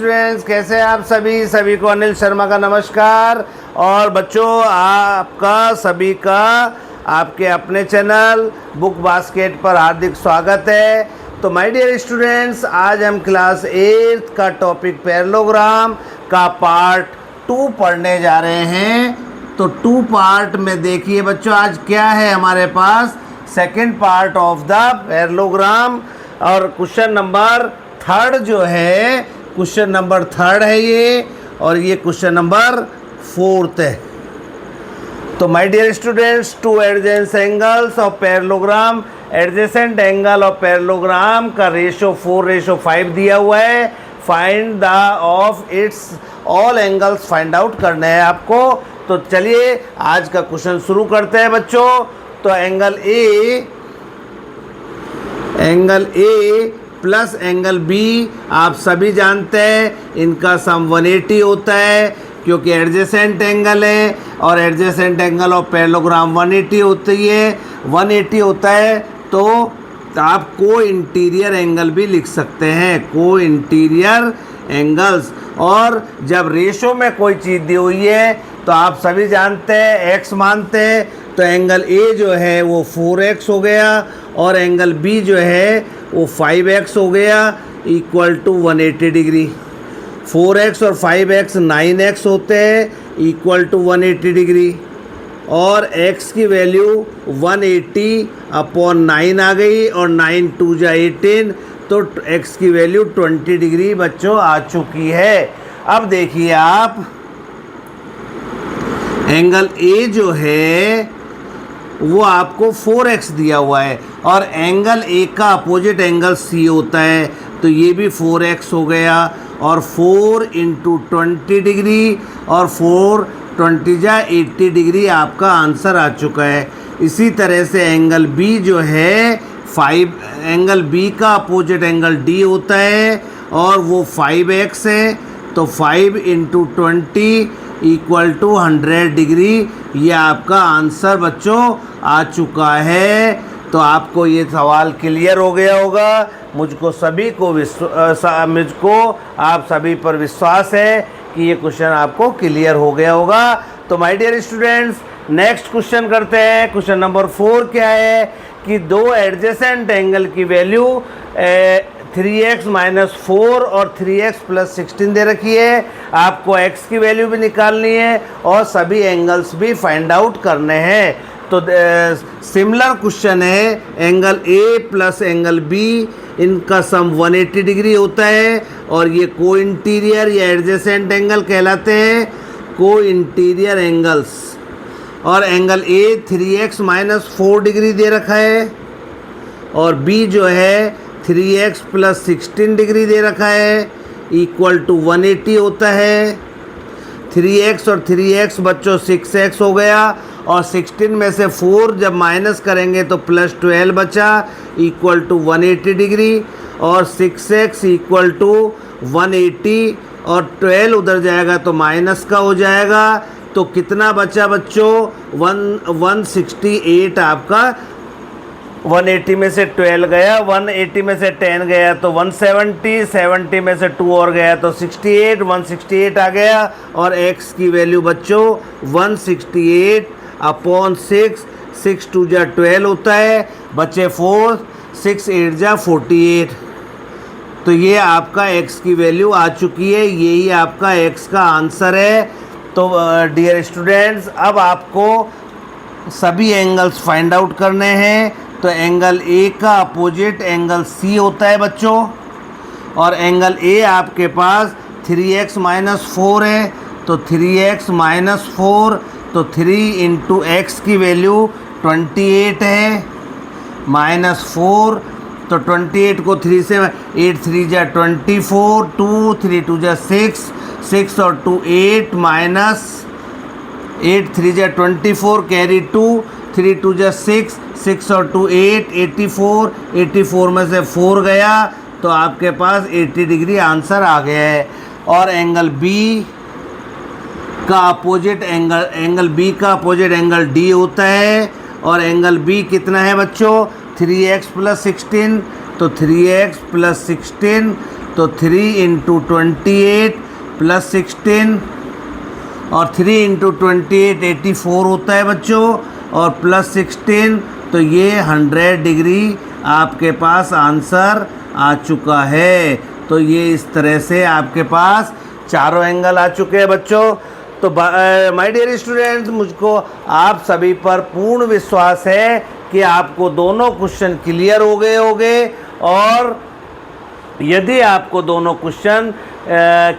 Students, कैसे हैं आप सभी को अनिल शर्मा का नमस्कार। और बच्चों, आपका सभी का आपके अपने चैनल बुक बास्केट पर हार्दिक स्वागत है। तो माय डियर स्टूडेंट्स, आज हम क्लास 8 का टॉपिक पैरेललोग्राम का पार्ट 2 पढ़ने जा रहे हैं। तो 2 पार्ट में देखिए बच्चों, आज क्या है हमारे पास, second part of the parallelogram. और क्वेश्चन नंबर 3 जो है, क्वेश्चन नंबर 3 है ये, और ये क्वेश्चन नंबर 4 है। तो my dear students, 2 adjacent angles of parallelogram, adjacent angle of parallelogram का रेशो 4:5 दिया हुआ है। Find the of its all angles find out करने हैं आपको। तो चलिए आज का क्वेश्चन शुरू करते हैं बच्चों। तो angle A plus angle B आप सभी जानते हैं, इनका सम 180 होता है क्योंकि एडजेसेंट एंगल है, और एडजेसेंट एंगल ऑफ पैरेललोग्राम 180 होती है, 180 होता है। तो आप को इंटीरियर एंगल भी लिख सकते हैं, को इंटीरियर एंगल्स। और जब रेशो में कोई चीज़ दी हुई है तो आप सभी जानते हैं, एक्स मानते हैं, तो एंगल ए जो है वो 4x हो गया, और एंगल बी जो है वो 5x हो गया, इक्वल टू 180 डिग्री। 4x और 5x 9x होते हैं, इक्वल टू 180 डिग्री। और x की वैल्यू 180/9 आ गई, और 9 2 जा 18, तो x की वैल्यू 20 डिग्री बच्चों आ चुकी है। अब देखिए आप, एंगल ए जो है वो आपको 4x दिया हुआ है, और एंगल ए का अपोजिट एंगल सी होता है, तो ये भी 4x हो गया, और 4 × 20 डिग्री, और 4 20 जा 80 डिग्री आपका आंसर आ चुका है। इसी तरह से एंगल बी जो है 5, एंगल बी का अपोजिट एंगल डी होता है, और वो 5x है, तो 5 × 20 इक्वल टू 100 डिग्री। ये आपका आंसर बच्चों आ चुका है। तो आपको ये सवाल क्लियर हो गया होगा। मुझको आप सभी पर विश्वास है कि ये क्वेश्चन आपको क्लियर हो गया होगा। तो my dear students, next question करते हैं। क्वेश्चन नंबर 4 क्या है कि 2 एडजेसेंट एंगल की वैल्यू 3x - 4 और 3x + 16 दे रखी है। आपको x की वैल्यू भी निकालनी है और सभी एंगल्स भी फाइंड आउट करने हैं। तो सिमिलर क्वेश्चन है, angle A plus angle B, इनका सम 180 डिग्री होता है, और ये को इंटीरियर या एडजेसेंट एंगल कहलाते हैं, को इंटीरियर एंगल्स। और एंगल A 3x - 4 डिग्री दे रखा है, और B जो है 3x + 16 डिग्री दे रखा है, इक्वल टू 180 होता है। 3x और 3x बच्चों 6x हो गया, और 16 में से 4 जब माइनस करेंगे तो +12 बचा, इक्वल टू 180 डिग्री। और 6x इक्वल टू 180, और 12 उधर जाएगा तो माइनस का हो जाएगा। तो कितना बचा बच्चों, 168 आपका। 180 में से 12 गया, 180 में से 10 गया तो 170, 70 में से 2 और गया तो 68, 168 आ गया। और x की वैल्यू बच्चों 168/6, 6 2 जा 12 होता है, बचे 4, 6 8 जा 48। तो ये आपका x की वैल्यू आ चुकी है, यही आपका x का आंसर है। तो डियर स्टूडेंट्स, अब आपको सभी एंगल्स फाइंड आउट करने हैं। तो एंगल ए का अपोजिट एंगल सी होता है बच्चों, और एंगल ए आपके पास 3x - 4 है, तो 3x - 4, तो 3 × x की वैल्यू 28 है, -4, तो 28 को 3 से 8 3 जा 24, 2 3 2 जा 6, 6 और 2 8, -8 3 जा 24, कैरी 2, 3 2 जा 6, 6 और 2 8, 84, 84 में से 4 गया, तो आपके पास 80 डिग्री आंसर आ गया है। और एंगल बी का अपोजिट एंगल बी का अपोजिट एंगल डी होता है, और एंगल बी कितना है बच्चों, 3x + 16, तो 3x + 16 तो 3 इंटू 28 प्लस 16 और 3 इंटू 28 84 होता है बच्चों, और प्लस 16 तो ये 100 डिग्री आपके पास आंसर आ चुका है। तो ये इस तरह से आपके पास चारों एंगल आ चुके हैं बच्चों। तो माय डियर स्टूडेंट्स, मुझको आप सभी पर पूर्ण विश्वास है कि आपको दोनों क्वेश्चन क्लियर हो गए होंगे। और यदि आपको दोनों क्वेश्चन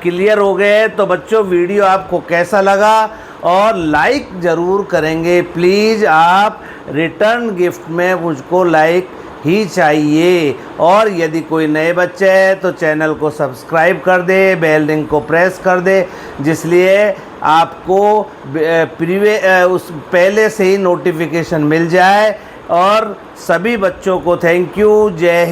क्लियर हो गए तो बच्चों वीडियो आपको कैसा लगा और लाइक ज़रूर करेंगे प्लीज़। आप रिटर्न गिफ्ट में मुझको लाइक ही चाहिए। और यदि कोई नए बच्चे हैं तो चैनल को सब्सक्राइब कर दे, बेल लिंक को प्रेस कर दे, जिसलिए आपको उस पहले से ही नोटिफिकेशन मिल जाए। और सभी बच्चों को थैंक यू। जय हिंद।